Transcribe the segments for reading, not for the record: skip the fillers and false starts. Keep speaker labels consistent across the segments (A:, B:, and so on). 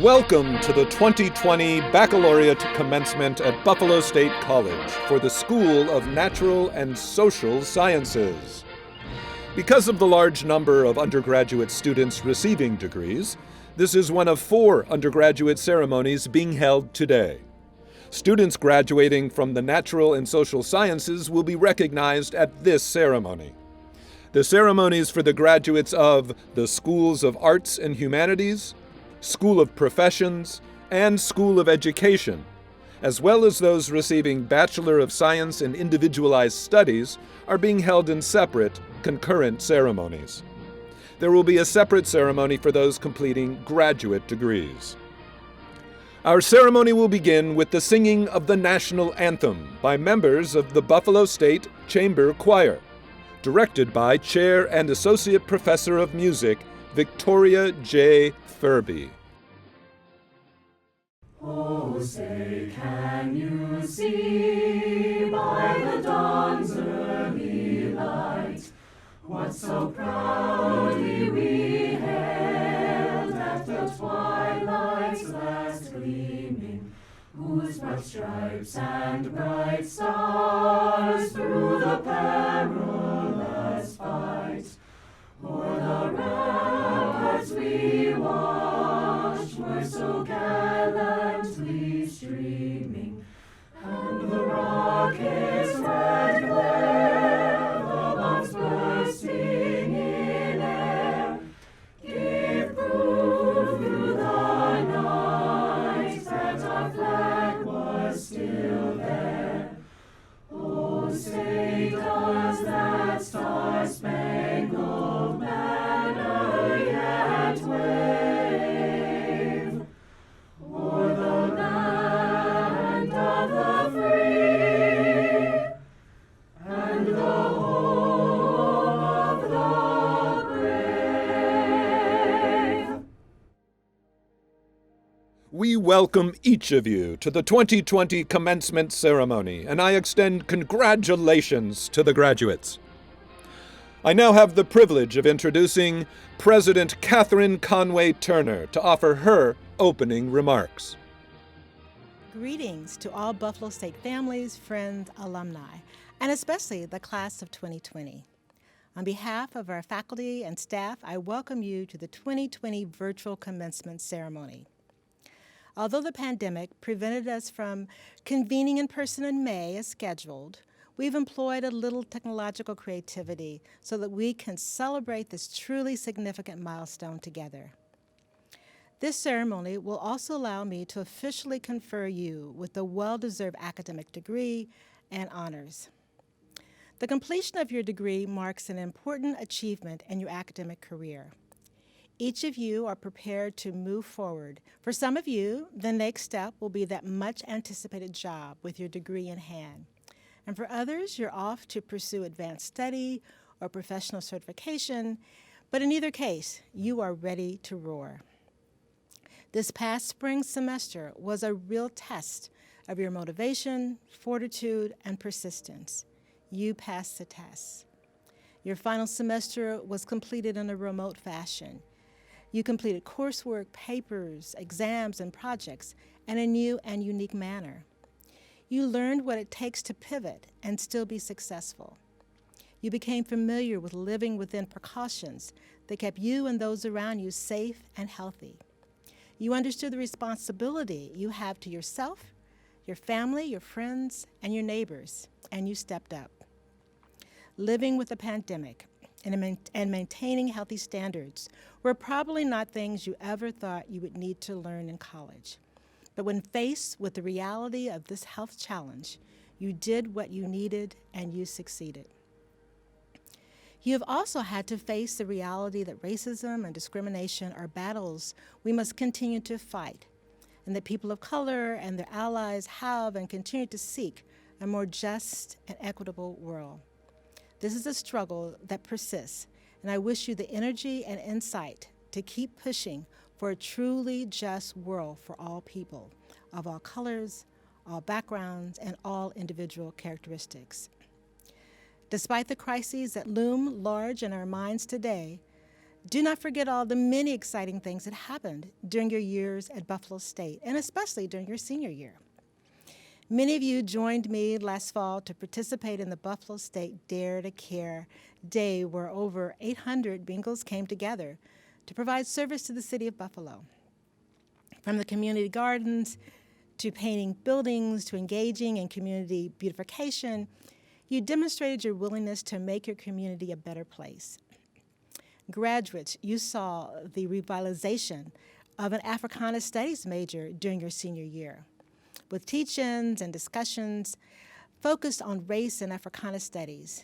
A: Welcome to the 2020 Baccalaureate Commencement at Buffalo State College for the School of Natural and Social Sciences. Because of the large number of undergraduate students receiving degrees, this is one of 4 undergraduate ceremonies being held today. Students graduating from the Natural and Social Sciences will be recognized at this ceremony. The ceremonies for the graduates of the Schools of Arts and Humanities, School of Professions, and School of Education, as well as those receiving Bachelor of Science in Individualized Studies, are being held in separate, concurrent ceremonies. There will be a separate ceremony for those completing graduate degrees. Our ceremony will begin with the singing of the National Anthem by members of the Buffalo State Chamber Choir, directed by Chair and Associate Professor of Music, Victoria J. Furby.
B: Oh, say, can you see by the dawn's early light what so proudly we hailed at the twilight's last gleaming, whose broad stripes and bright stars through the perilous fight o'er the ramparts we watched were so gallantly streaming, and the rockets' red glare, the bombs bursting in air, gave proof through the night that our flag was still there. Oh, say does that star-spangled banner yet wave o'er the land of the free and the home of the brave?
A: We welcome each of you to the 2020 commencement ceremony, and I extend congratulations to the graduates. I now have the privilege of introducing President Catherine Conway Turner to offer her opening remarks.
C: Greetings to all Buffalo State families, friends, alumni, and especially the class of 2020. On behalf of our faculty and staff, I welcome you to the 2020 virtual commencement ceremony. Although the pandemic prevented us from convening in person in May as scheduled, we've employed a little technological creativity so that we can celebrate this truly significant milestone together. This ceremony will also allow me to officially confer you with a well-deserved academic degree and honors. The completion of your degree marks an important achievement in your academic career. Each of you are prepared to move forward. For some of you, the next step will be that much anticipated job with your degree in hand. And for others, you're off to pursue advanced study or professional certification, but in either case, you are ready to roar. This past spring semester was a real test of your motivation, fortitude, and persistence. You passed the test. Your final semester was completed in a remote fashion. You completed coursework, papers, exams, and projects in a new and unique manner. You learned what it takes to pivot and still be successful. You became familiar with living within precautions that kept you and those around you safe and healthy. You understood the responsibility you have to yourself, your family, your friends, and your neighbors, and you stepped up. Living with a pandemic and maintaining healthy standards were probably not things you ever thought you would need to learn in college. But when faced with the reality of this health challenge, you did what you needed and you succeeded. You have also had to face the reality that racism and discrimination are battles we must continue to fight, and that people of color and their allies have and continue to seek a more just and equitable world. This is a struggle that persists, and I wish you the energy and insight to keep pushing for a truly just world for all people, of all colors, all backgrounds, and all individual characteristics. Despite the crises that loom large in our minds today, Do not forget all the many exciting things that happened during your years at Buffalo State, and especially during your senior year. Many of you joined me last fall to participate in the Buffalo State Dare to Care Day, where over 800 Bengals came together to provide service to the city of Buffalo. From the community gardens to painting buildings to engaging in community beautification, you demonstrated your willingness to make your community a better place. Graduates, you saw the revitalization of an Africana Studies major during your senior year, with teach-ins and discussions focused on race and Africana studies.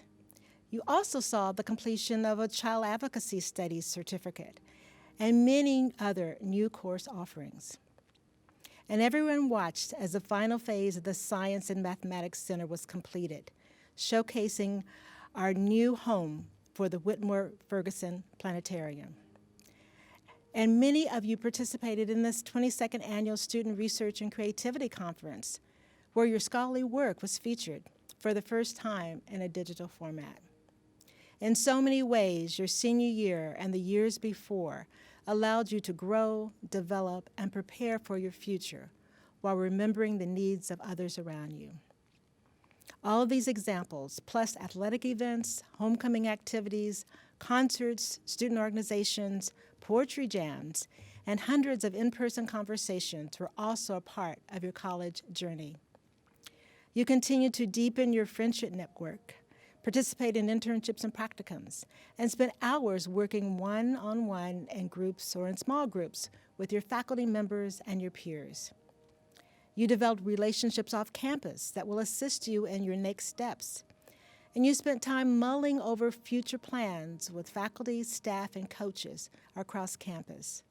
C: You also saw the completion of a Child Advocacy Studies certificate and many other new course offerings. And everyone watched as the final phase of the Science and Mathematics Center was completed, showcasing our new home for the Whitmore Ferguson Planetarium. And many of you participated in this 22nd Annual Student Research and Creativity Conference, where your scholarly work was featured for the first time in a digital format. In so many ways, your senior year and the years before allowed you to grow, develop, and prepare for your future while remembering the needs of others around you. All of these examples, plus athletic events, homecoming activities, concerts, student organizations, poetry jams, and hundreds of in-person conversations were also a part of your college journey. You continue to deepen your friendship network, participate in internships and practicums, and spend hours working one-on-one in groups or in small groups with your faculty members and your peers. You developed relationships off campus that will assist you in your next steps. And you spent time mulling over future plans with faculty, staff, and coaches across campus.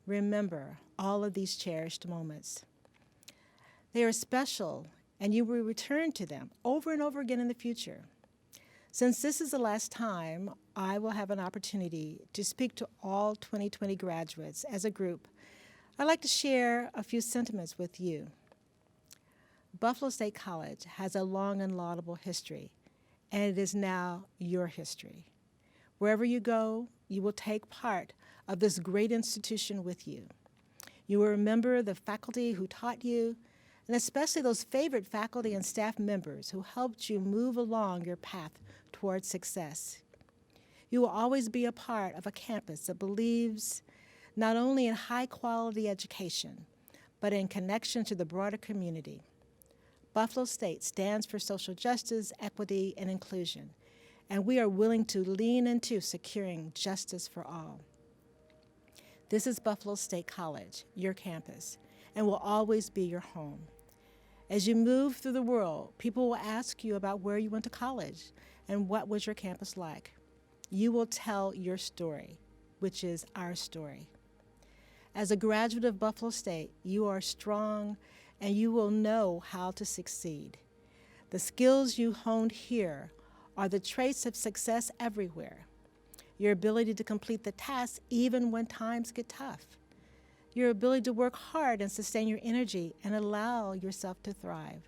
C: Remember all of these cherished moments. They are special, and you will return to them over and over again in the future. Since this is the last time I will have an opportunity to speak to all 2020 graduates as a group, I'd like to share a few sentiments with you. Buffalo State College has a long and laudable history, and it is now your history. Wherever you go, you will take part of this great institution with you. You will remember the faculty who taught you, and especially those favorite faculty and staff members who helped you move along your path towards success. You will always be a part of a campus that believes not only in high-quality education, but in connection to the broader community. Buffalo State stands for social justice, equity, and inclusion, and we are willing to lean into securing justice for all. This is Buffalo State College, your campus, and will always be your home. As you move through the world, people will ask you about where you went to college and what was your campus like. You will tell your story, which is our story. As a graduate of Buffalo State, you are strong and you will know how to succeed. The skills you honed here are the traits of success everywhere. Your ability to complete the tasks even when times get tough. Your ability to work hard and sustain your energy and allow yourself to thrive.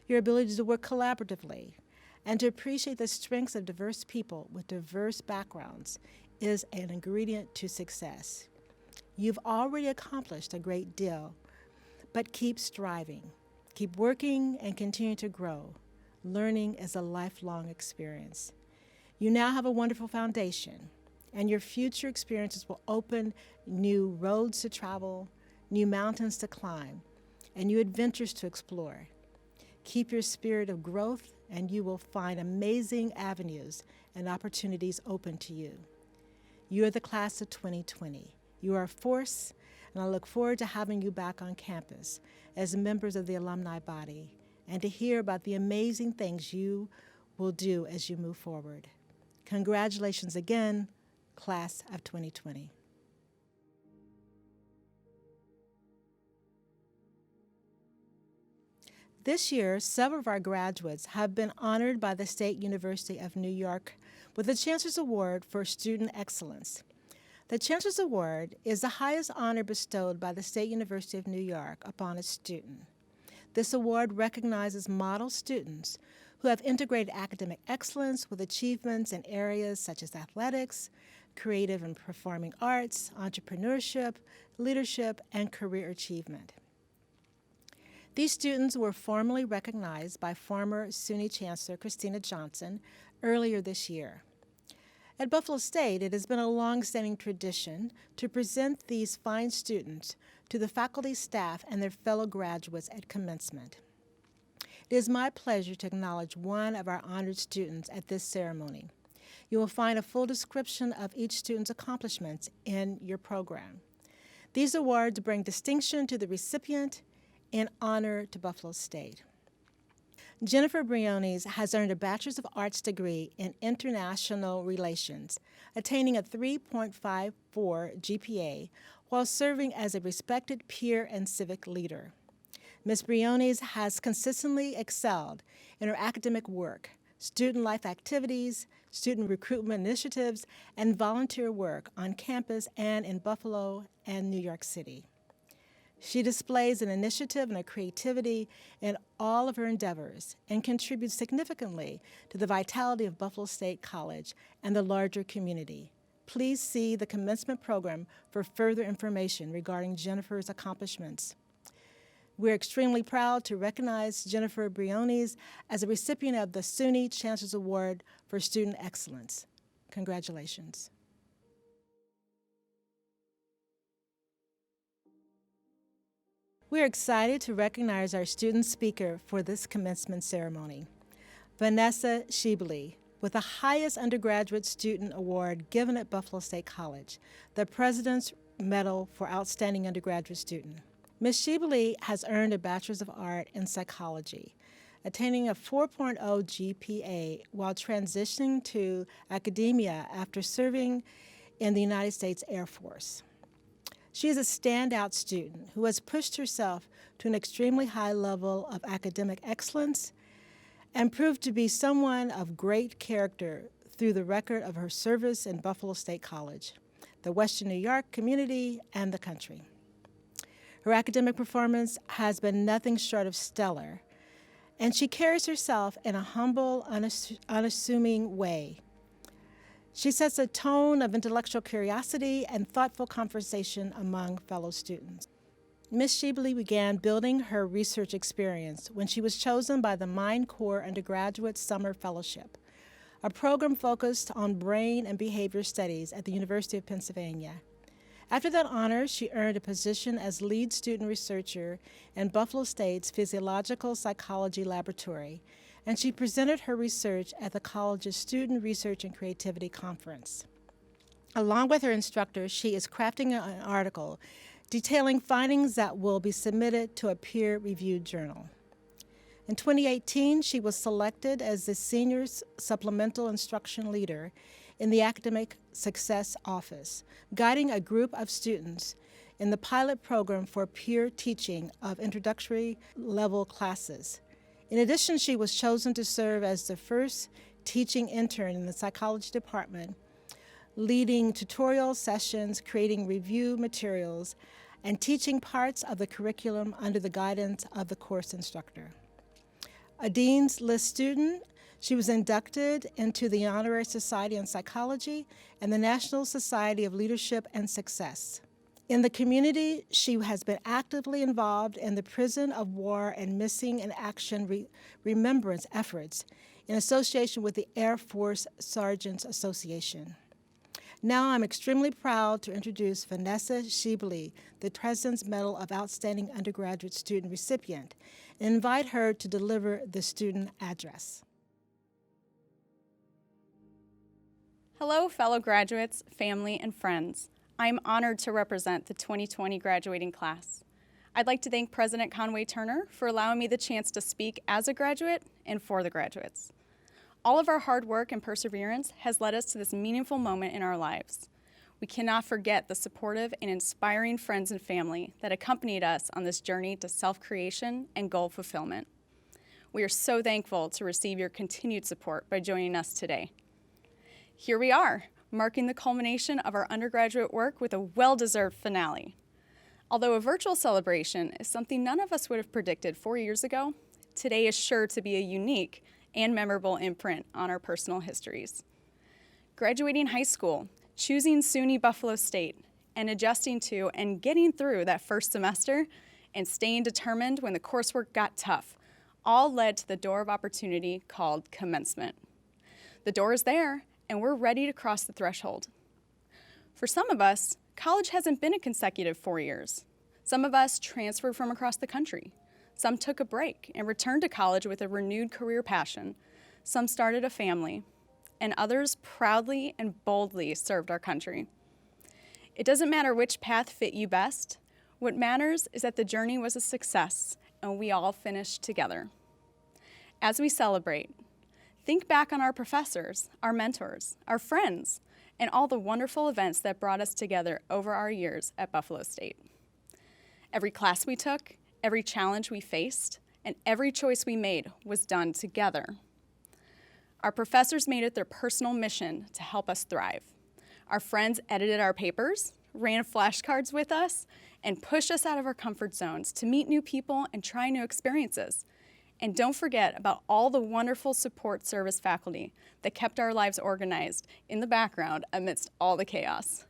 C: Your ability to work collaboratively and to appreciate the strengths of diverse people with diverse backgrounds is an ingredient to success. You've already accomplished a great deal, but keep striving. Keep working and continue to grow. Learning is a lifelong experience. You now have a wonderful foundation, and your future experiences will open new roads to travel, new mountains to climb, and new adventures to explore. Keep your spirit of growth, and you will find amazing avenues and opportunities open to you. You are the class of 2020. You are a force, and I look forward to having you back on campus as members of the alumni body and to hear about the amazing things you will do as you move forward. Congratulations again, class of 2020. This year, several of our graduates have been honored by the State University of New York with the Chancellor's Award for Student Excellence. The Chancellor's Award is the highest honor bestowed by the State University of New York upon a student. This award recognizes model students who have integrated academic excellence with achievements in areas such as athletics, creative and performing arts, entrepreneurship, leadership, and career achievement. These students were formally recognized by former SUNY Chancellor Christina Johnson earlier this year. At Buffalo State, it has been a long-standing tradition to present these fine students to the faculty, staff, and their fellow graduates at commencement. It is my pleasure to acknowledge one of our honored students at this ceremony. You will find a full description of each student's accomplishments in your program. These awards bring distinction to the recipient and honor to Buffalo State. Jennifer Briones has earned a Bachelor's of Arts degree in International Relations, attaining a 3.54 GPA while serving as a respected peer and civic leader. Ms. Briones has consistently excelled in her academic work, student life activities, student recruitment initiatives, and volunteer work on campus and in Buffalo and New York City. She displays an initiative and a creativity in all of her endeavors and contributes significantly to the vitality of Buffalo State College and the larger community. Please see the commencement program for further information regarding Jennifer's accomplishments. We're extremely proud to recognize Jennifer Briones as a recipient of the SUNY Chancellor's Award for Student Excellence. Congratulations. We are excited to recognize our student speaker for this commencement ceremony, Vanessa Shibeli, with the highest undergraduate student award given at Buffalo State College, the President's Medal for Outstanding Undergraduate Student. Ms. Shibeli has earned a Bachelor's of Art in Psychology, attaining a 4.0 GPA while transitioning to academia after serving in the United States Air Force. She is a standout student who has pushed herself to an extremely high level of academic excellence and proved to be someone of great character through the record of her service in Buffalo State College, the Western New York community, and the country. Her academic performance has been nothing short of stellar, and she carries herself in a humble, unassuming way. She sets a tone of intellectual curiosity and thoughtful conversation among fellow students. Ms. Shibeli began building her research experience when she was chosen by the Mind Corps Undergraduate Summer Fellowship, a program focused on brain and behavior studies at the University of Pennsylvania. After that honor, she earned a position as lead student researcher in Buffalo State's Physiological Psychology Laboratory, and she presented her research at the college's Student Research and Creativity Conference. Along with her instructor, she is crafting an article detailing findings that will be submitted to a peer-reviewed journal. In 2018, she was selected as the Senior Supplemental Instruction Leader in the Academic Success Office, guiding a group of students in the pilot program for peer teaching of introductory level classes. In addition, she was chosen to serve as the first teaching intern in the psychology department, leading tutorial sessions, creating review materials, and teaching parts of the curriculum under the guidance of the course instructor. A Dean's List student, she was inducted into the Honorary Society in Psychology and the National Society of Leadership and Success. In the community, she has been actively involved in the Prison of War and Missing in Action remembrance efforts in association with the Air Force Sergeants Association. Now I'm extremely proud to introduce Vanessa Shibeli, the President's Medal of Outstanding Undergraduate Student recipient, and invite her to deliver the student address.
D: Hello, fellow graduates, family, and friends. I'm honored to represent the 2020 graduating class. I'd like to thank President Conway Turner for allowing me the chance to speak as a graduate and for the graduates. All of our hard work and perseverance has led us to this meaningful moment in our lives. We cannot forget the supportive and inspiring friends and family that accompanied us on this journey to self-creation and goal fulfillment. We are so thankful to receive your continued support by joining us today. Here we are, marking the culmination of our undergraduate work with a well-deserved finale. Although a virtual celebration is something none of us would have predicted 4 years ago, today is sure to be a unique and memorable imprint on our personal histories. Graduating high school, choosing SUNY Buffalo State and adjusting to and getting through that first semester and staying determined when the coursework got tough all led to the door of opportunity called Commencement. The door is there, and we're ready to cross the threshold. For some of us, college hasn't been a consecutive 4 years. Some of us transferred from across the country. Some took a break and returned to college with a renewed career passion. Some started a family, and others proudly and boldly served our country. It doesn't matter which path fit you best. What matters is that the journey was a success, and we all finished together. As we celebrate, think back on our professors, our mentors, our friends, and all the wonderful events that brought us together over our years at Buffalo State. Every class we took, every challenge we faced, and every choice we made was done together. Our professors made it their personal mission to help us thrive. Our friends edited our papers, ran flashcards with us, and pushed us out of our comfort zones to meet new people and try new experiences. And don't forget about all the wonderful support service faculty that kept our lives organized in the background amidst all the chaos.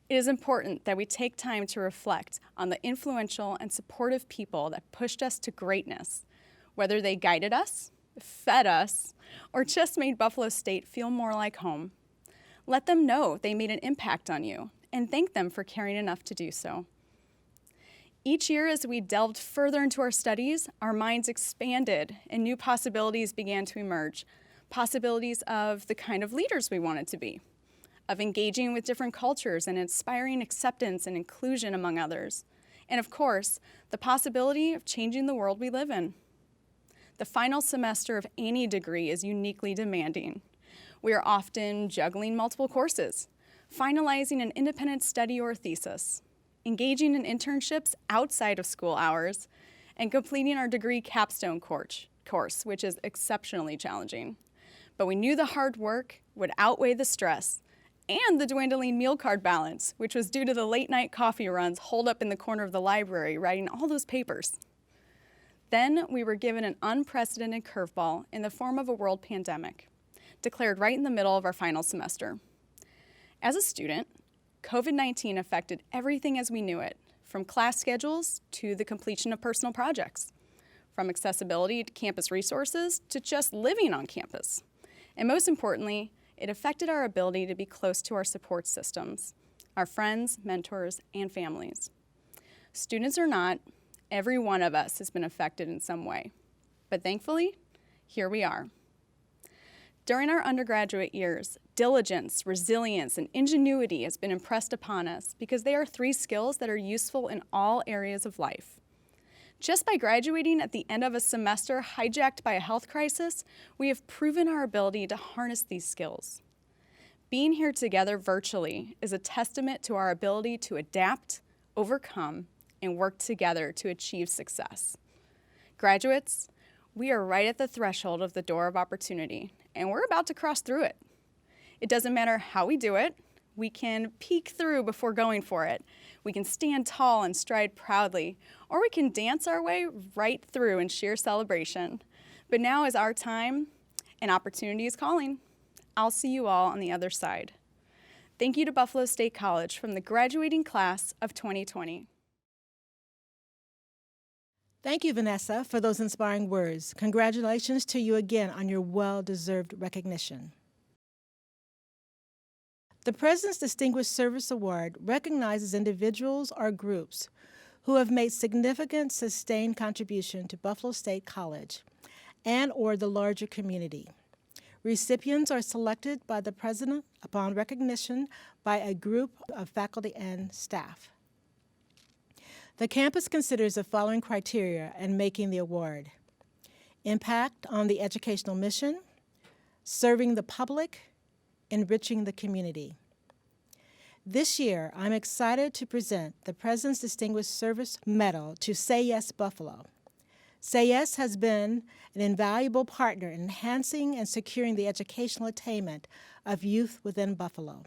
D: It is important that we take time to reflect on the influential and supportive people that pushed us to greatness, whether they guided us, fed us, or just made Buffalo State feel more like home. Let them know they made an impact on you, and thank them for caring enough to do so. Each year, as we delved further into our studies, our minds expanded and new possibilities began to emerge. Possibilities of the kind of leaders we wanted to be, of engaging with different cultures and inspiring acceptance and inclusion among others, and of course, the possibility of changing the world we live in. The final semester of any degree is uniquely demanding. We are often juggling multiple courses, finalizing an independent study or thesis, engaging in internships outside of school hours, and completing our degree capstone course, which is exceptionally challenging. But we knew the hard work would outweigh the stress and the dwindling meal card balance, which was due to the late night coffee runs holed up in the corner of the library writing all those papers. Then we were given an unprecedented curveball in the form of a world pandemic, declared right in the middle of our final semester. As a student, COVID-19 affected everything as we knew it, from class schedules to the completion of personal projects, from accessibility to campus resources to just living on campus. And most importantly, it affected our ability to be close to our support systems, our friends, mentors, and families. Students or not, every one of us has been affected in some way. But thankfully, here we are. During our undergraduate years, diligence, resilience, and ingenuity has been impressed upon us because they are 3 skills that are useful in all areas of life. Just by graduating at the end of a semester hijacked by a health crisis, we have proven our ability to harness these skills. Being here together virtually is a testament to our ability to adapt, overcome, and work together to achieve success. Graduates, we are right at the threshold of the door of opportunity, and we're about to cross through it. It doesn't matter how we do it. We can peek through before going for it. We can stand tall and stride proudly, or we can dance our way right through in sheer celebration. But now is our time, and opportunity is calling. I'll see you all on the other side. Thank you to Buffalo State College from the graduating class of 2020.
C: Thank you, Vanessa, for those inspiring words. Congratulations to you again on your well-deserved recognition. The President's Distinguished Service Award recognizes individuals or groups who have made significant, sustained contribution to Buffalo State College and/or the larger community. Recipients are selected by the President upon recognition by a group of faculty and staff. The campus considers the following criteria in making the award: impact on the educational mission, serving the public, enriching the community. This year, I'm excited to present the President's Distinguished Service Medal to Say Yes Buffalo. Say Yes has been an invaluable partner in enhancing and securing the educational attainment of youth within Buffalo.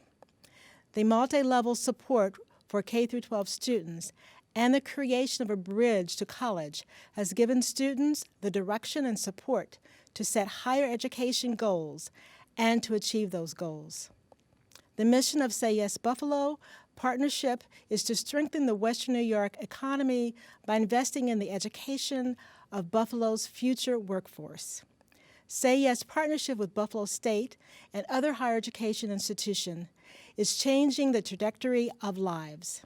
C: The multi-level support for K-12 students and the creation of a bridge to college has given students the direction and support to set higher education goals and to achieve those goals. The mission of Say Yes Buffalo partnership is to strengthen the Western New York economy by investing in the education of Buffalo's future workforce. Say Yes partnership with Buffalo State and other higher education institutions is changing the trajectory of lives.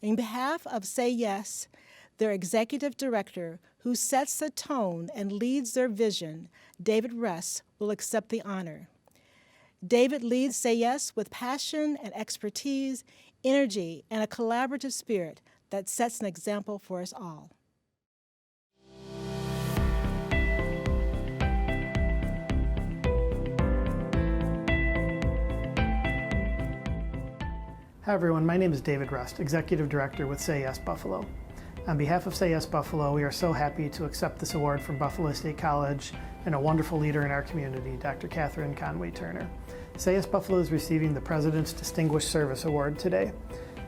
C: On behalf of Say Yes, their executive director, who sets the tone and leads their vision, David Russ, will accept the honor. David leads Say Yes with passion and expertise, energy, and a collaborative spirit that sets an example for us all.
E: Hi everyone, my name is David Rust, Executive Director with Say Yes Buffalo. On behalf of Say Yes Buffalo, we are so happy to accept this award from Buffalo State College and a wonderful leader in our community, Dr. Catherine Conway-Turner. Say Yes Buffalo is receiving the President's Distinguished Service Award today.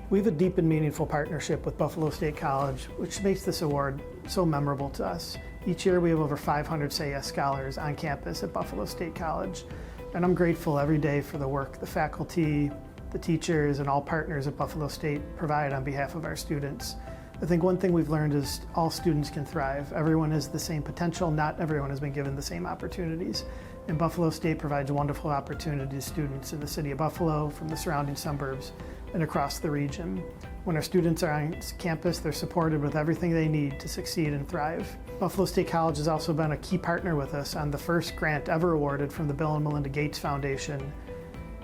E: We have a deep and meaningful partnership with Buffalo State College, which makes this award so memorable to us. Each year we have over 500 Say Yes scholars on campus at Buffalo State College, and I'm grateful every day for the work the faculty, the teachers, and all partners at Buffalo State provide on behalf of our students. I think one thing we've learned is all students can thrive. Everyone has the same potential, not everyone has been given the same opportunities. And Buffalo State provides wonderful opportunities to students in the city of Buffalo, from the surrounding suburbs, and across the region. When our students are on campus, they're supported with everything they need to succeed and thrive. Buffalo State College has also been a key partner with us on the first grant ever awarded from the Bill and Melinda Gates Foundation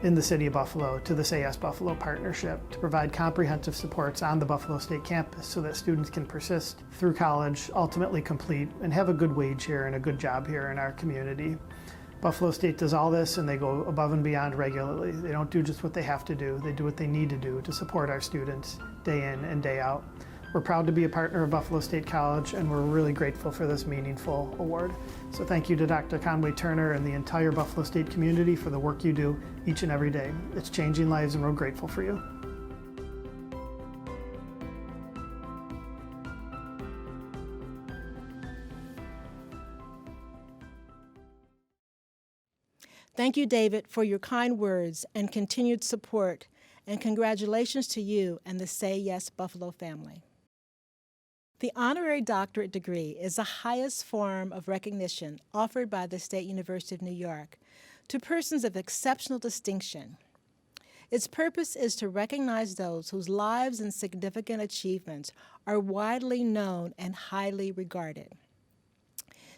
E: in the city of Buffalo to the Say Yes Buffalo partnership to provide comprehensive supports on the Buffalo State campus so that students can persist through college, ultimately complete, and have a good wage here and a good job here in our community. Buffalo State does all this, and they go above and beyond regularly. They don't do just what they have to do, they do what they need to do to support our students day in and day out. We're proud to be a partner of Buffalo State College, and we're really grateful for this meaningful award. So thank you to Dr. Conway-Turner and the entire Buffalo State community for the work you do each and every day. It's changing lives, and we're grateful for you.
C: Thank you, David, for your kind words and continued support, and congratulations to you and the Say Yes Buffalo family. The honorary doctorate degree is the highest form of recognition offered by the State University of New York to persons of exceptional distinction. Its purpose is to recognize those whose lives and significant achievements are widely known and highly regarded.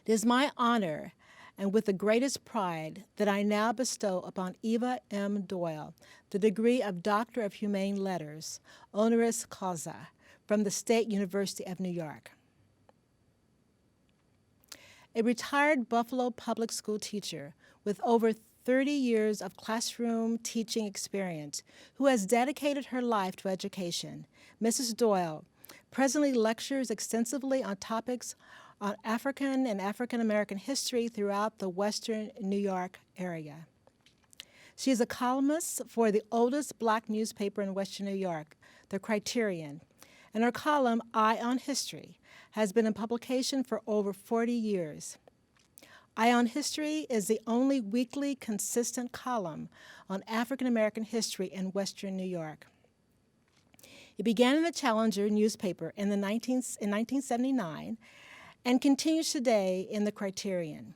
C: It is my honor and with the greatest pride that I now bestow upon Eva M. Doyle the degree of Doctor of Humane Letters, honoris causa, from the State University of New York. A retired Buffalo public school teacher with over 30 years of classroom teaching experience who has dedicated her life to education, Mrs. Doyle presently lectures extensively on topics on African and African American history throughout the Western New York area. She is a columnist for the oldest Black newspaper in Western New York, The Criterion, and her column, Eye on History, has been in publication for over 40 years. Eye on History is the only weekly consistent column on African American history in Western New York. It began in the Challenger newspaper in 1979 and continues today in the Criterion.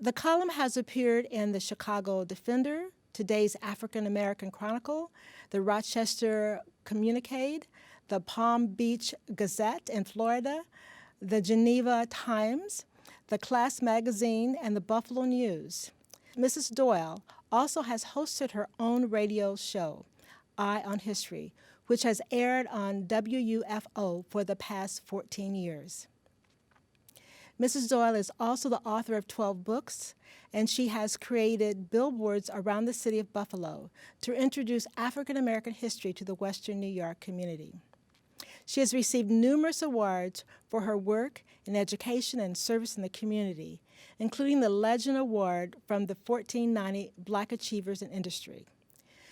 C: The column has appeared in the Chicago Defender, today's African American Chronicle, the Rochester Communicade, the Palm Beach Gazette in Florida, the Geneva Times, the Class Magazine, and the Buffalo News. Mrs. Doyle also has hosted her own radio show, Eye on History, which has aired on WUFO for the past 14 years. Mrs. Doyle is also the author of 12 books, and she has created billboards around the city of Buffalo to introduce African American history to the Western New York community. She has received numerous awards for her work in education and service in the community, including the Legend Award from the 1490 Black Achievers in Industry.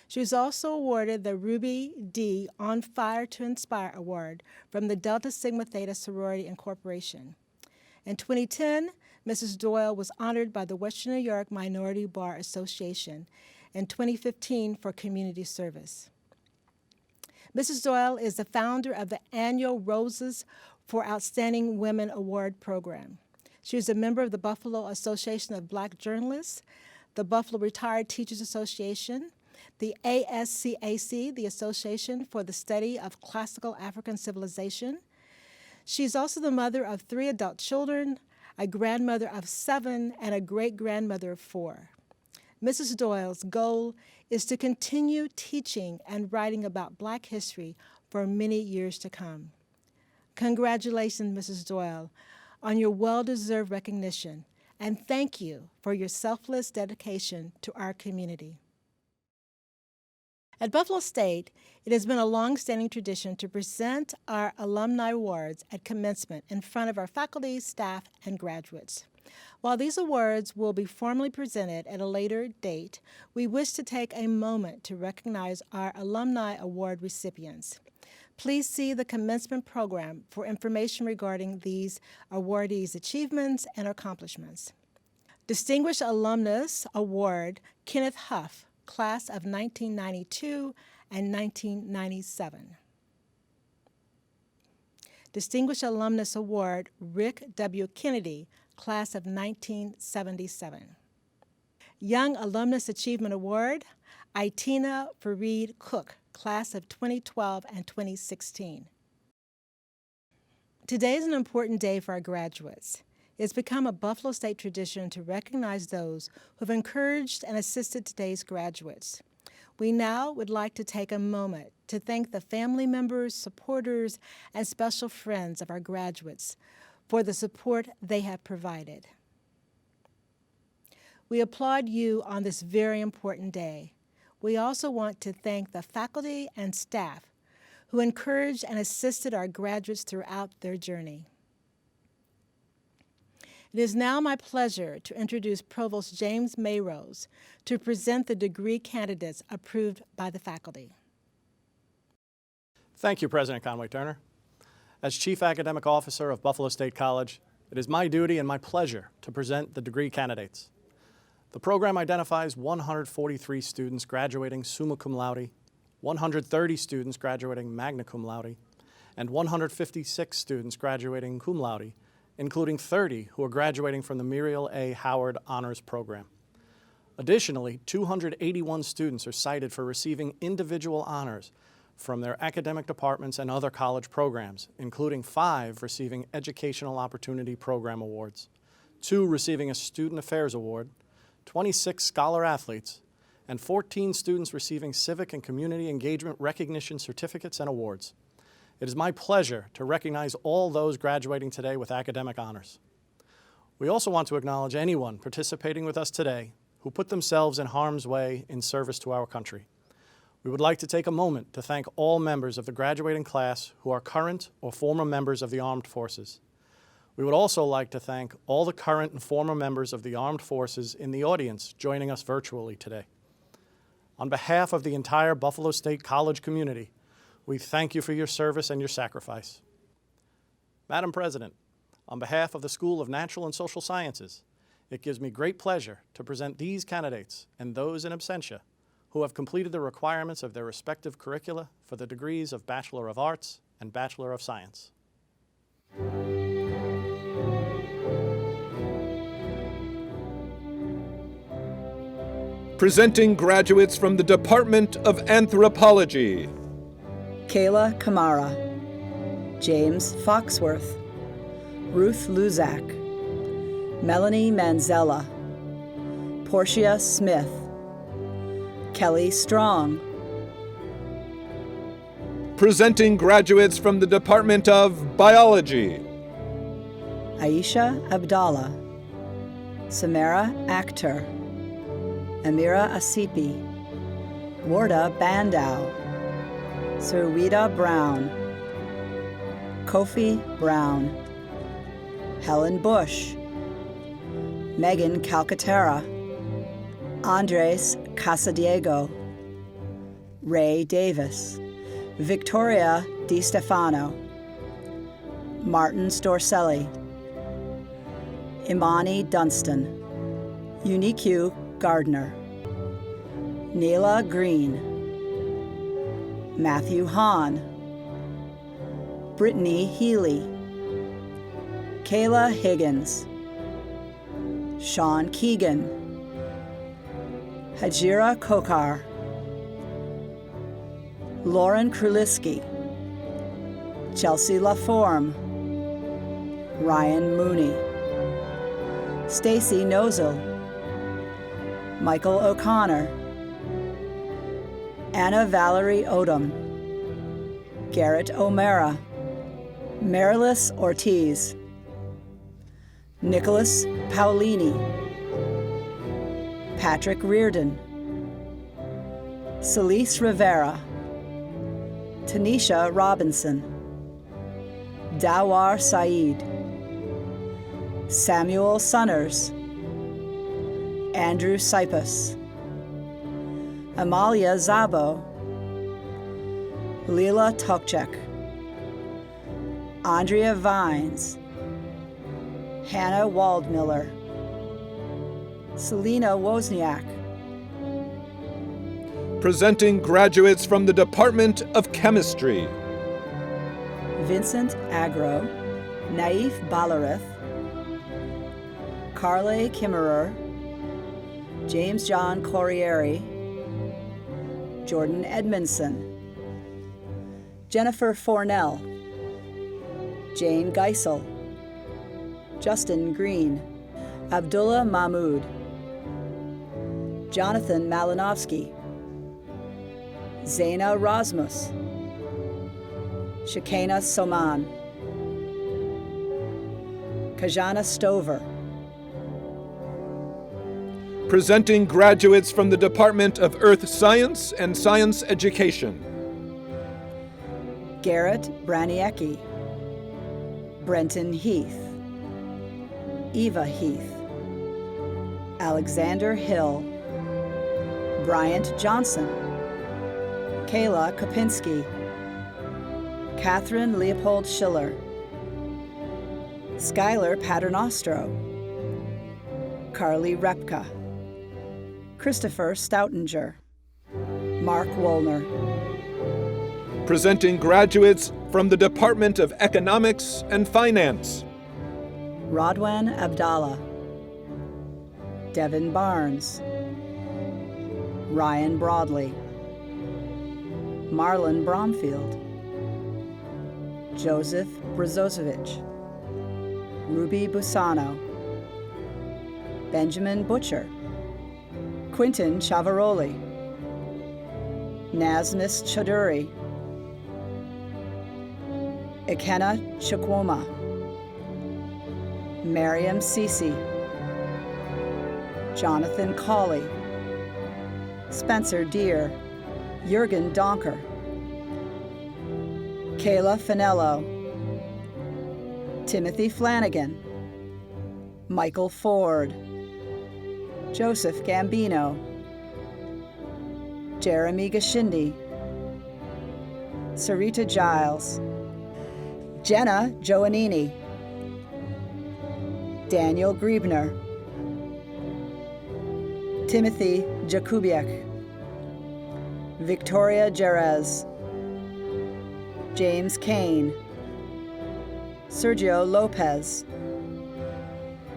C: She was also awarded the Ruby D. On Fire to Inspire Award from the Delta Sigma Theta Sorority Incorporation. In 2010, Mrs. Doyle was honored by the Western New York Minority Bar Association in 2015 for community service. Mrs. Doyle is the founder of the annual Roses for Outstanding Women Award program. She is a member of the Buffalo Association of Black Journalists, the Buffalo Retired Teachers Association, the ASCAC, the Association for the Study of Classical African Civilization. She's also the mother of 3 adult children, a grandmother of 7, and a great-grandmother of 4. Mrs. Doyle's goal is to continue teaching and writing about Black history for many years to come. Congratulations, Mrs. Doyle, on your well-deserved recognition, and thank you for your selfless dedication to our community. At Buffalo State, it has been a long-standing tradition to present our Alumni Awards at commencement in front of our faculty, staff, and graduates. While these awards will be formally presented at a later date, we wish to take a moment to recognize our Alumni Award recipients. Please see the commencement program for information regarding these awardees' achievements and accomplishments. Distinguished Alumnus Award, Kenneth Huff, class of 1992 and 1997. Distinguished Alumnus Award, Rick W. Kennedy, class of 1977. Young Alumnus Achievement Award, Itina Fareed Cook, class of 2012 and 2016. Today is an important day for our graduates. It's become a Buffalo State tradition to recognize those who have encouraged and assisted today's graduates. We now would like to take a moment to thank the family members, supporters, and special friends of our graduates for the support they have provided. We applaud you on this very important day. We also want to thank the faculty and staff who encouraged and assisted our graduates throughout their journey. It is now my pleasure to introduce Provost James Mayrose to present the degree candidates approved by the faculty.
F: Thank you, President Conway-Turner. As Chief Academic Officer of Buffalo State College, it is my duty and my pleasure to present the degree candidates. The program identifies 143 students graduating summa cum laude, 130 students graduating magna cum laude, and 156 students graduating cum laude, including 30 who are graduating from the Muriel A. Howard Honors Program. Additionally, 281 students are cited for receiving individual honors from their academic departments and other college programs, including 5 receiving Educational Opportunity Program Awards, 2 receiving a Student Affairs Award, 26 scholar athletes, and 14 students receiving Civic and Community Engagement Recognition Certificates and Awards. It is my pleasure to recognize all those graduating today with academic honors. We also want to acknowledge anyone participating with us today who put themselves in harm's way in service to our country. We would like to take a moment to thank all members of the graduating class who are current or former members of the armed forces. We would also like to thank all the current and former members of the armed forces in the audience joining us virtually today. On behalf of the entire Buffalo State College community, we thank you for your service and your sacrifice. Madam President, on behalf of the School of Natural and Social Sciences, it gives me great pleasure to present these candidates and those in absentia who have completed the requirements of their respective curricula for the degrees of Bachelor of Arts and Bachelor of Science.
A: Presenting graduates from the Department of Anthropology.
G: Kayla Kamara, James Foxworth, Ruth Luzak, Melanie Manzella, Portia Smith, Kelly Strong.
A: Presenting graduates from the Department of Biology.
G: Aisha Abdallah, Samara Akhtar, Amira Asipi, Warda Bandow, Sirwida Brown, Kofi Brown, Helen Bush, Megan Calcaterra, Andres Casadiego, Ray Davis, Victoria Di Stefano, Martin Storcelli, Imani Dunstan, Unique Gardner, Neela Green, Matthew Hahn, Brittany Healy, Kayla Higgins, Sean Keegan, Hajira Kokar, Lauren Kruliski, Chelsea Laforme, Ryan Mooney, Stacy Nozel, Michael O'Connor, Anna Valerie Odom, Garrett O'Mara, Marilis Ortiz, Nicholas Paolini, Patrick Reardon, Celise Rivera, Tanisha Robinson, Dawar Saeed, Samuel Sunners, Andrew Sipus, Amalia Zabo, Leela Tokchek, Andrea Vines, Hannah Waldmiller, Selena Wozniak.
A: Presenting graduates from the Department of Chemistry.
G: Vincent Agro, Naif Balarith, Carle Kimmerer, James John Corrieri, Jordan Edmondson, Jennifer Fornell, Jane Geisel, Justin Green, Abdullah Mahmood, Jonathan Malinowski, Zaina Rasmus, Shekana Soman, Kajana Stover.
A: Presenting graduates from the Department of Earth Science and Science Education.
G: Garrett Braniecki, Brenton Heath, Eva Heath, Alexander Hill, Bryant Johnson, Kayla Kopinski, Catherine Leopold Schiller, Skylar Paternostro, Carly Repka, Christopher Stoutinger, Mark Wollner.
A: Presenting graduates from the Department of Economics and Finance.
G: Rodwan Abdallah, Devin Barnes, Ryan Broadley, Marlon Bromfield, Joseph Brzozovich, Ruby Busano, Benjamin Butcher, Quinton Chavaroli, Nazmis Chaudhuri, Ikenna Chukwuma, Mariam Sisi, Jonathan Cawley, Spencer Deere, Jurgen Donker, Kayla Finello, Timothy Flanagan, Michael Ford, Joseph Gambino, Jeremy Gashindi, Sarita Giles, Jenna Joannini, Daniel Griebner, Timothy Jakubiak, Victoria Jerez, James Kane, Sergio Lopez,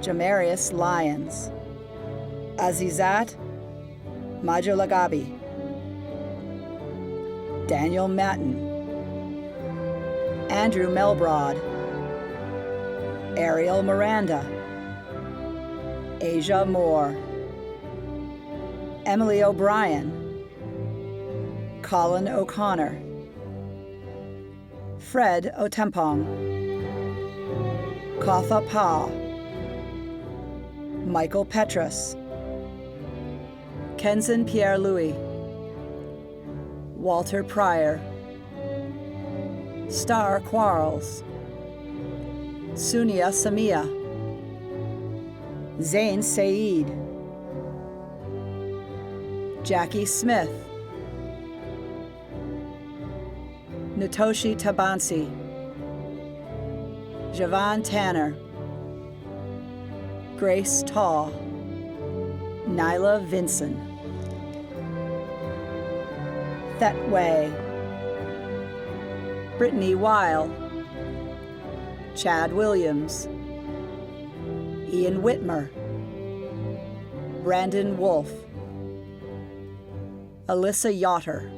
G: Jamarius Lyons, Azizat Majolagabi, Daniel Matten, Andrew Melbrod, Ariel Miranda, Asia Moore, Emily O'Brien, Colin O'Connor, Fred Otempong, Kotha Pa, Michael Petrus, Kenzen Pierre-Louis, Walter Pryor, Star Quarles, Sunia Samia, Zain Saeed, Jackie Smith, Natoshi Tabansi, Javan Tanner, Grace Taw, Nyla Vinson, Thet Way, Brittany Weil, Chad Williams, Ian Whitmer, Brandon Wolf, Alyssa Yotter.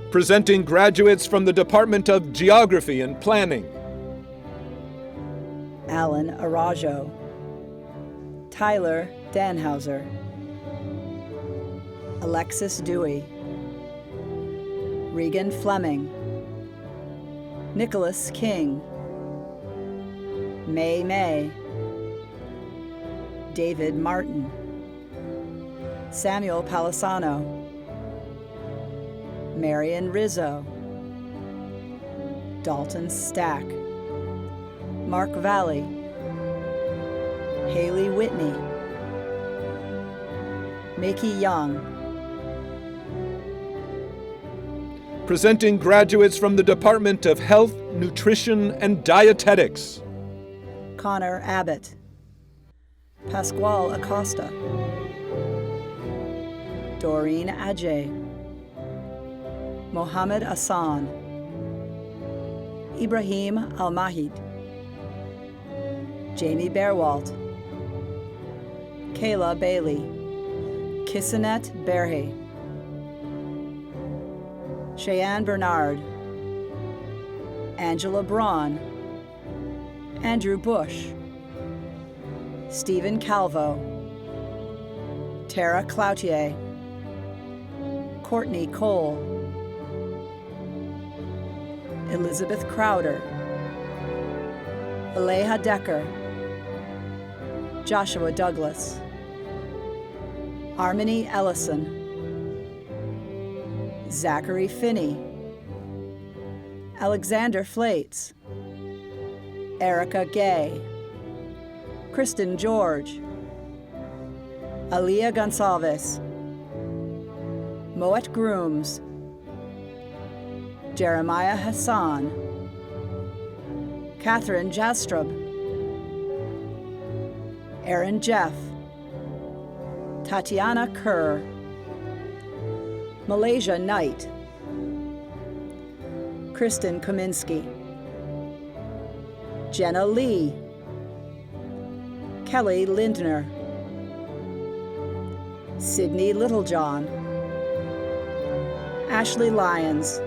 A: Presenting graduates from the Department of Geography and Planning.
G: Alan Arajo, Tyler Danhauser, Alexis Dewey, Regan Fleming, Nicholas King, May May, David Martin, Samuel Palisano, Marion Rizzo, Dalton Stack, Mark Valley, Haley Whitney, Mickey Young.
A: Presenting graduates from the Department of Health, Nutrition, and Dietetics.
G: Connor Abbott, Pasquale Acosta, Doreen Ajay, Mohammed Hassan, Ibrahim Al-Mahid, Jamie Bearwalt, Kayla Bailey, Kissanet Berhe, Cheyenne Bernard, Angela Braun, Andrew Bush, Stephen Calvo, Tara Cloutier, Courtney Cole, Elizabeth Crowder, Aleha Decker, Joshua Douglas, Armony Ellison, Zachary Finney, Alexander Flates, Erica Gay, Kristen George, Aaliyah Gonsalves, Moet Grooms, Jeremiah Hassan, Catherine Jastrub, Aaron Jeff, Tatiana Kerr, Malaysia Knight, Kristen Kaminsky, Jenna Lee, Kelly Lindner, Sydney Littlejohn, Ashley Lyons,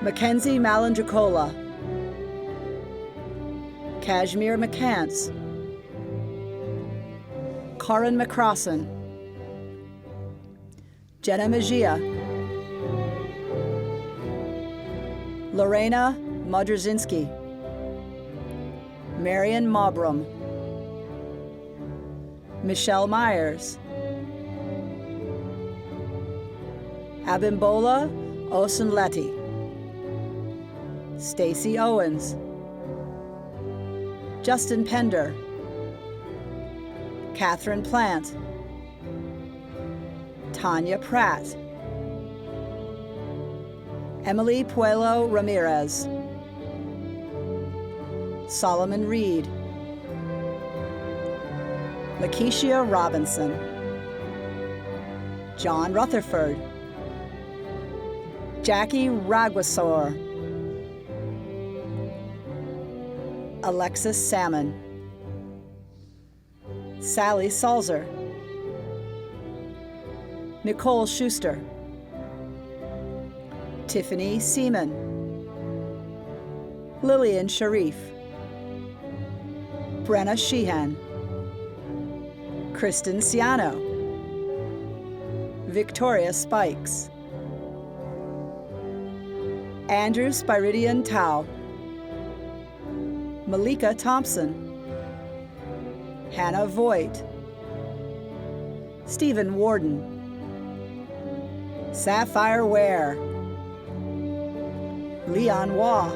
G: Mackenzie Malandracola, Kashmir McCants, Corin McCrossan, Jenna Mejia, Lorena Modrzinski, Marion Mobrum, Michelle Myers, Abimbola Osunleti, Stacy Owens, Justin Pender, Catherine Plant, Tanya Pratt, Emily Puelo Ramirez, Solomon Reed, Lakeisha Robinson, John Rutherford, Jackie Ragwasor, Alexis Salmon, Sally Salzer, Nicole Schuster, Tiffany Seaman, Lillian Sharif, Brenna Sheehan, Kristen Ciano, Victoria Spikes, Andrew Spiridion Tao, Malika Thompson, Hannah Voigt, Stephen Warden, Sapphire Ware, Leon Waugh,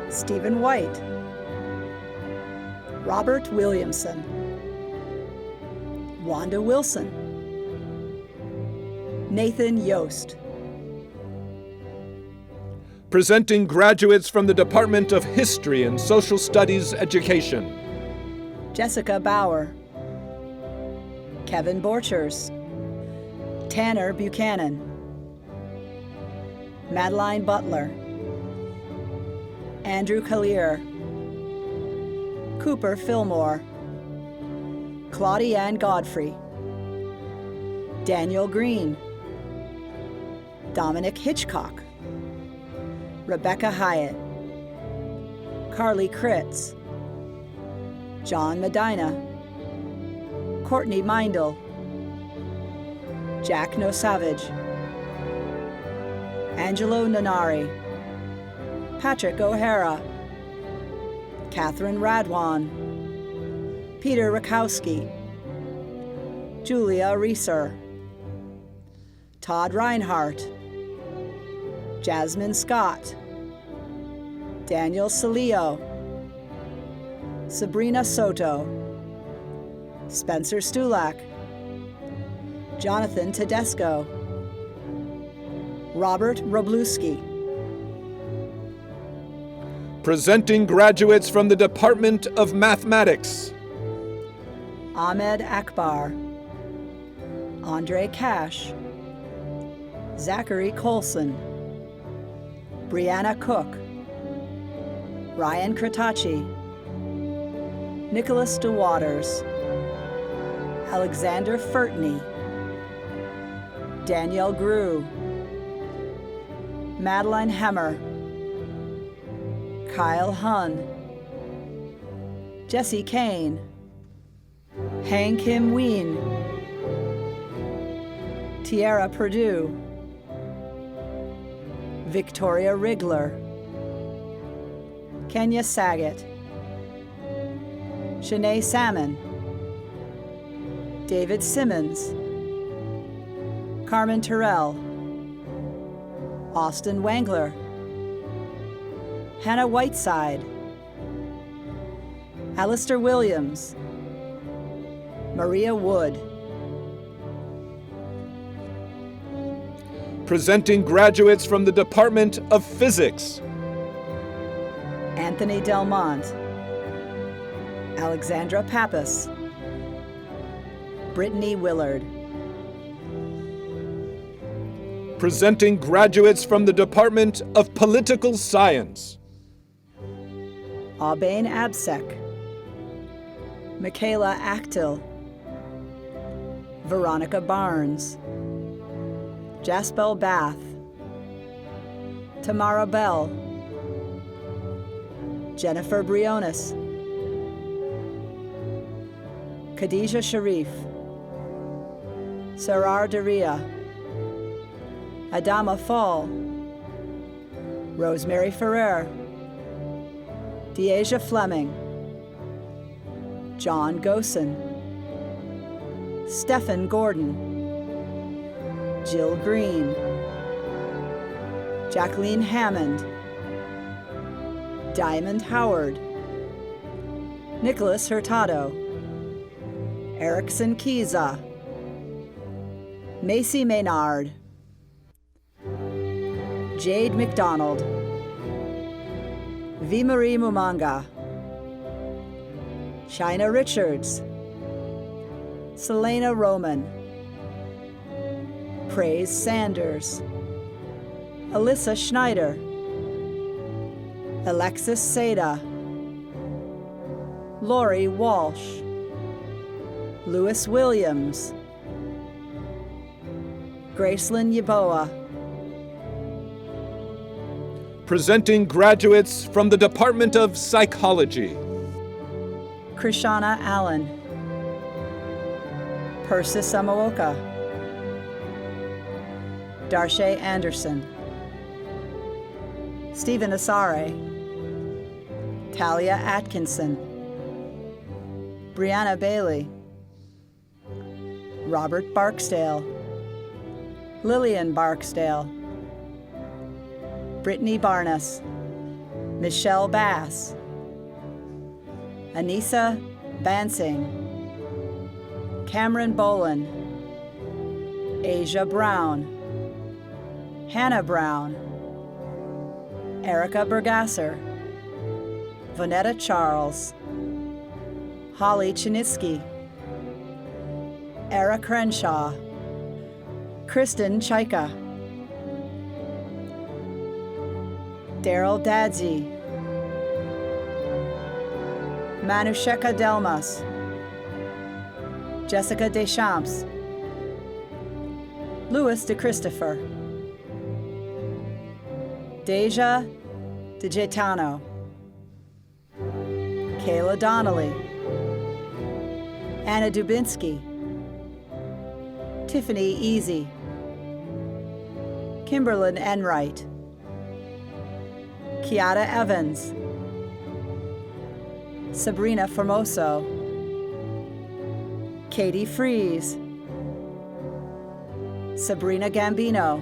G: Stephen White, Robert Williamson, Wanda Wilson, Nathan Yost.
A: Presenting graduates from the Department of History and Social Studies Education.
G: Jessica Bauer, Kevin Borchers, Tanner Buchanan, Madeline Butler, Andrew Collier, Cooper Fillmore, Claudia-Ann Godfrey, Daniel Green, Dominic Hitchcock, Rebecca Hyatt, Carly Kritz, John Medina, Courtney Mindel, Jack No Savage, Angelo Nanari, Patrick O'Hara, Catherine Radwan, Peter Rakowski, Julia Reeser, Todd Reinhardt, Jasmine Scott, Daniel Salio, Sabrina Soto, Spencer Stulak, Jonathan Tedesco, Robert Robluski.
A: Presenting graduates from the Department of Mathematics.
G: Ahmed Akbar, Andre Cash, Zachary Colson, Brianna Cook, Ryan Kratachi, Nicholas DeWaters, Alexander Furtney, Danielle Grew, Madeline Hemmer, Kyle Hun, Jesse Kane, Hang Kim Ween, Tiara Purdue, Victoria Rigler, Kenya Saget, Shanae Salmon, David Simmons, Carmen Terrell, Austin Wangler, Hannah Whiteside, Alistair Williams, Maria Wood.
A: Presenting graduates from the Department of Physics.
G: Anthony Delmont, Alexandra Pappas, Brittany Willard.
A: Presenting graduates from the Department of Political Science.
G: Aubain Absek, Michaela Actil, Veronica Barnes, Jaspel Bath, Tamara Bell, Jennifer Briones, Khadijah Sharif, Sarar Daria, Adama Fall, Rosemary Ferrer, Deasia Fleming, John Gosen, Stephen Gordon, Jill Green, Jacqueline Hammond, Diamond Howard, Nicholas Hurtado, Erickson Kiza, Macy Maynard, Jade McDonald, V. Marie Mumanga, China Richards, Selena Roman, Praise Sanders, Alyssa Schneider, Alexis Seda, Lori Walsh, Lewis Williams, Gracelyn Yaboa.
A: Presenting graduates from the Department of Psychology.
G: Krishana Allen, Persis Amaoka, Darshay Anderson, Stephen Asare, Talia Atkinson, Brianna Bailey, Robert Barksdale, Lillian Barksdale, Brittany Barnes, Michelle Bass, Anissa Bansing, Cameron Boland, Asia Brown, Hannah Brown, Erica Bergasser, Vonetta Charles, Holly Chinitsky, Era Crenshaw, Kristen Chaika, Daryl Dadzi, Manusheka Delmas, Jessica Deschamps, Louis De Christopher, Deja DeGaetano, Kayla Donnelly, Anna Dubinsky, Tiffany Easy, Kimberlyn Enright, Kiata Evans, Sabrina Formoso, Katie Fries, Sabrina Gambino,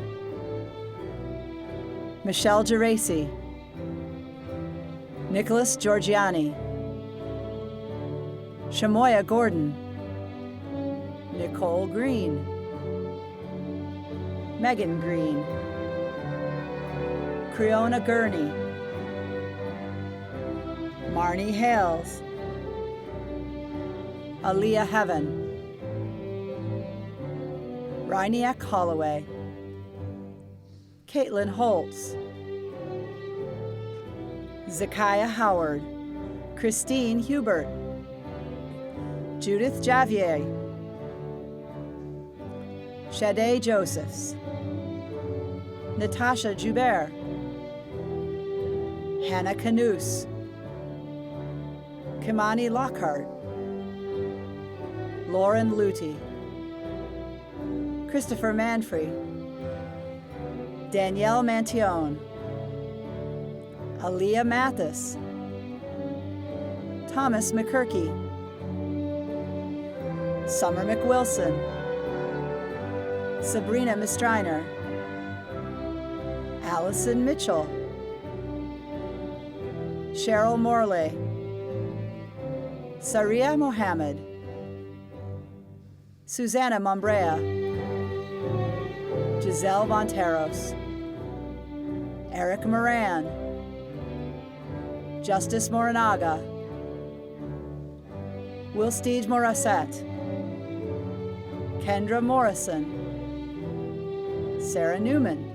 G: Michelle Geraci, Nicholas Giorgiani, Shamoya Gordon, Nicole Green, Megan Green, Creona Gurney, Marnie Hales, Aaliyah Heaven, Rhyniak Holloway, Caitlin Holtz, Zakiah Howard, Christine Hubert, Judith Javier, Shade Josephs, Natasha Joubert, Hannah Canoose, Kimani Lockhart, Lauren Luty, Christopher Manfrey, Danielle Mantione, Aaliyah Mathis, Thomas McKirkey, Summer McWilson, Sabrina Mistriner, Allison Mitchell, Cheryl Morley, Saria Mohammed, Susanna Mombrea, Giselle Monteros, Eric Moran, Justice Morinaga, Wilstige Morissette, Kendra Morrison, Sarah Newman,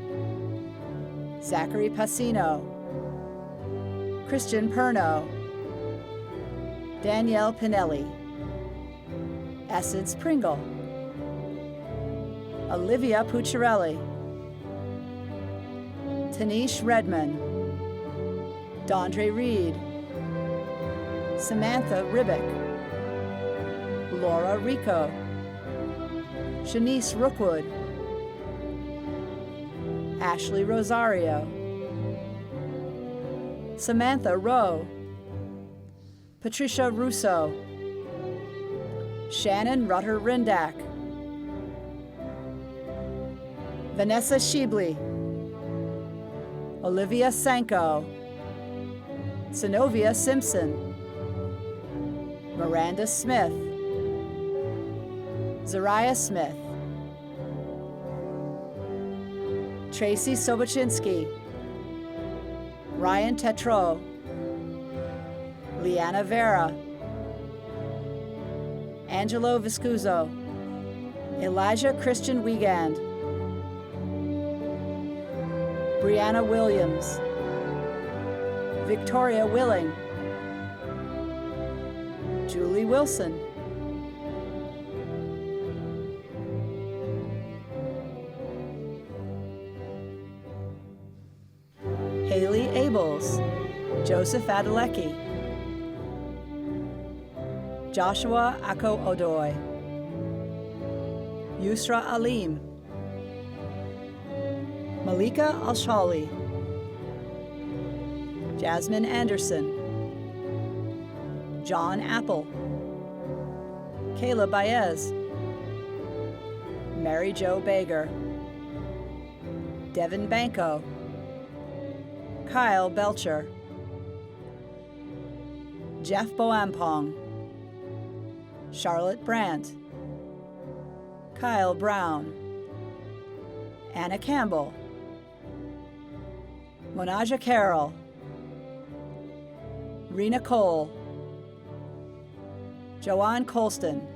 G: Zachary Passino, Christian Perno, Danielle Pinelli, Essence Pringle, Olivia Pucciarelli, Tanish Redman, Dondre Reed, Samantha Ribick, Laura Rico, Shanice Rookwood, Ashley Rosario, Samantha Rowe, Patricia Russo, Shannon Rutter Rindak, Vanessa Shibley, Olivia Sanko, Synovia Simpson, Miranda Smith, Zariah Smith, Tracy Sobochinsky, Ryan Tetro, Leanna Vera, Angelo Viscuso, Elijah Christian Wiegand, Brianna Williams, Victoria Willing, Julie Wilson, Haley Abels, Joseph Adelecki, Joshua Ako Odoy, Yusra Alim, Malika Alshali, Jasmine Anderson, John Apple, Kayla Baez, Mary Jo Bager, Devin Banco, Kyle Belcher, Jeff Boampong, Charlotte Brandt, Kyle Brown, Anna Campbell, Monaja Carroll, Rena Cole, Joanne Colston,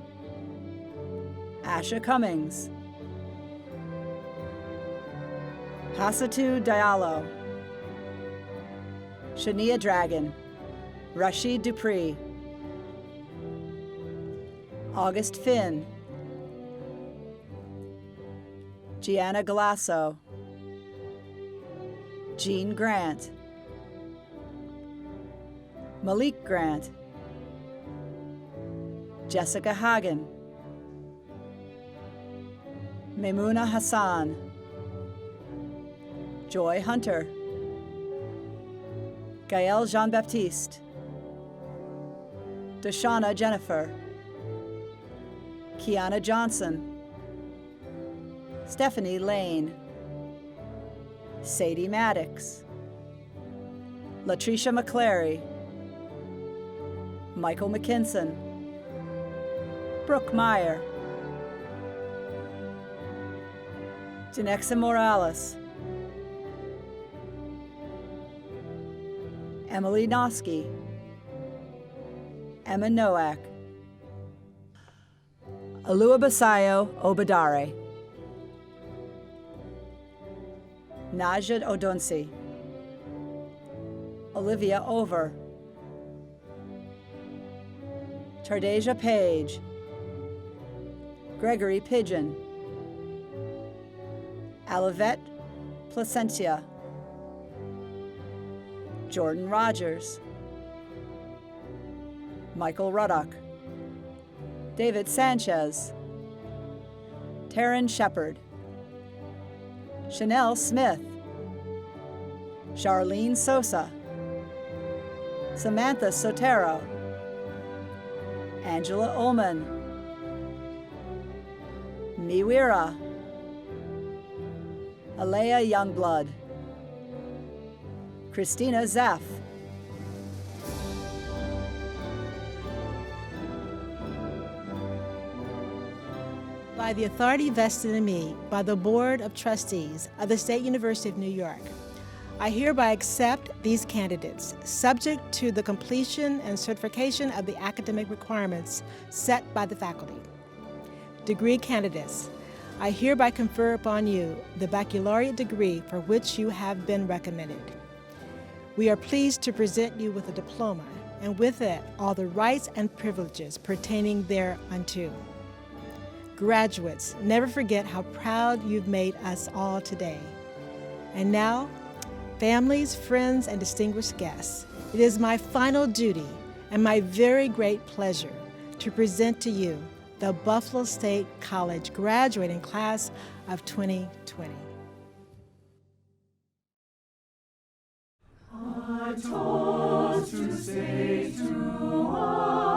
G: Asha Cummings, Hasatu Diallo, Shania Dragon, Rashid Dupree, August Finn, Gianna Galasso, Jean Grant, Malik Grant, Jessica Hagen, Maimuna Hassan, Joy Hunter, Gael Jean-Baptiste, Deshauna Jennifer, Kiana Johnson, Stephanie Lane, Sadie Maddox, Latricia McClary, Michael McKinson, Brooke Meyer, Janexa Morales, Emily Noski, Emma Nowak, Alua Basayo Obadare, Najad Odunsi, Olivia Over, Tardeja Page, Gregory Pigeon, Alavette Placentia, Jordan Rogers, Michael Ruddock, David Sanchez, Taryn Shepard, Chanel Smith, Charlene Sosa, Samantha Sotero, Angela Ullman, Miwira, Alea Youngblood, Christina Zeff,
C: By the authority vested in me by the Board of Trustees of the State University of New York, I hereby accept these candidates, subject to the completion and certification of the academic requirements set by the faculty. Degree candidates, I hereby confer upon you the baccalaureate degree for which you have been recommended. We are pleased to present you with a diploma, and with it all the rights and privileges pertaining thereunto. Graduates, never forget how proud you've made us all today. And now, families, friends, and distinguished guests, it is my final duty and my very great pleasure to present to you the Buffalo State College graduating class of 2020.
B: A toast to say to all.